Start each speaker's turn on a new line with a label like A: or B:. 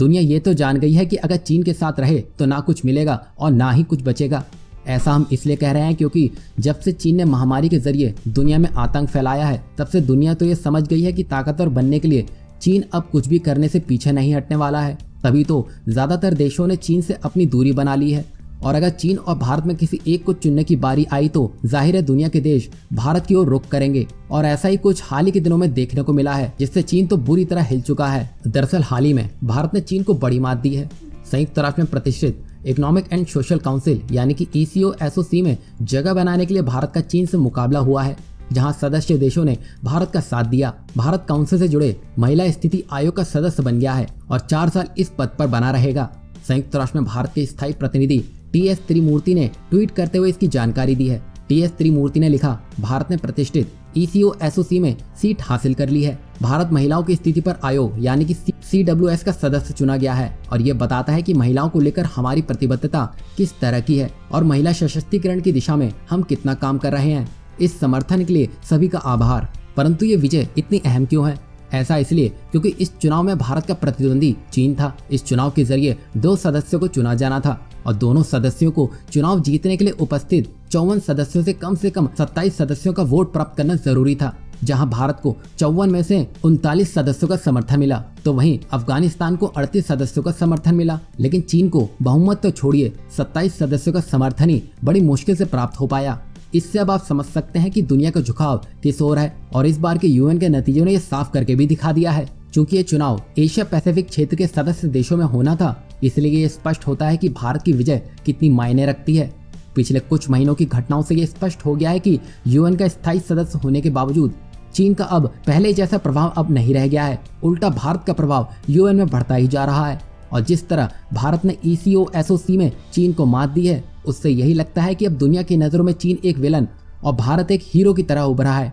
A: दुनिया ये तो जान गई है कि अगर चीन के साथ रहे तो ना कुछ मिलेगा और ना ही कुछ बचेगा। ऐसा हम इसलिए कह रहे हैं क्योंकि जब से चीन ने महामारी के जरिए दुनिया में आतंक फैलाया है, तब से दुनिया तो ये समझ गई है कि ताकतवर बनने के लिए चीन अब कुछ भी करने से पीछे नहीं हटने वाला है। तभी तो ज्यादातर देशों ने चीन से अपनी दूरी बना ली है। और अगर चीन और भारत में किसी एक को चुनने की बारी आई तो जाहिर है दुनिया के देश भारत की ओर रुख करेंगे। और ऐसा ही कुछ हाल ही के दिनों में देखने को मिला है, जिससे चीन तो बुरी तरह हिल चुका है। दरअसल हाल ही में भारत ने चीन को बड़ी मात दी है। संयुक्त राष्ट्र में प्रतिष्ठित इकोनॉमिक एंड सोशल काउंसिल यानी कि ECOSOC में जगह बनाने के लिए भारत का चीन से मुकाबला हुआ है, जहां सदस्य देशों ने भारत का साथ दिया। भारत काउंसिल से जुड़े महिला स्थिति आयोग का सदस्य बन गया है और 4 साल इस पद पर बना रहेगा। संयुक्त राष्ट्र में भारत के स्थायी प्रतिनिधि TS त्रिमूर्ति ने ट्वीट करते हुए इसकी जानकारी दी है। TS त्रिमूर्ति ने लिखा, भारत ने प्रतिष्ठित ECOSOC में सीट हासिल कर ली है। भारत महिलाओं की स्थिति पर आयोग यानी कि CWS का सदस्य चुना गया है और ये बताता है कि महिलाओं को लेकर हमारी प्रतिबद्धता किस तरह की है और महिला सशक्तिकरण की दिशा में हम कितना काम कर रहे हैं। इस समर्थन के लिए सभी का आभार। परंतु ये विजय इतनी अहम क्यों है? ऐसा इसलिए क्योंकि इस चुनाव में भारत का प्रतिद्वंदी चीन था। इस चुनाव के जरिए 2 सदस्यों को चुना जाना था और दोनों सदस्यों को चुनाव जीतने के लिए उपस्थित 54 सदस्यों से कम 27 सदस्यों का वोट प्राप्त करना जरूरी था। जहां भारत को 54 में से 39 सदस्यों का समर्थन मिला, तो वहीं अफगानिस्तान को 38 सदस्यों का समर्थन मिला। लेकिन चीन को बहुमत तो छोड़िए 27 सदस्यों का समर्थन ही बड़ी मुश्किल से प्राप्त हो पाया। इससे अब आप समझ सकते हैं कि दुनिया का झुकाव किस ओर है। और इस बार के UN के नतीजों ने यह साफ करके भी दिखा दिया है। चूंकि ये चुनाव एशिया पैसिफिक क्षेत्र के सदस्य देशों में होना था, इसलिए ये स्पष्ट होता है कि भारत की विजय कितनी मायने रखती है। पिछले कुछ महीनों की घटनाओं से ये स्पष्ट हो गया है कि UN का स्थायी सदस्य होने के बावजूद चीन का अब पहले जैसा प्रभाव अब नहीं रह गया है। उल्टा भारत का प्रभाव UN में बढ़ता ही जा रहा है। और जिस तरह भारत ने ECOSOC में चीन को मात दी है, उससे यही लगता है कि अब दुनिया की नजरों में चीन एक विलन और भारत एक हीरो की तरह उभरा है।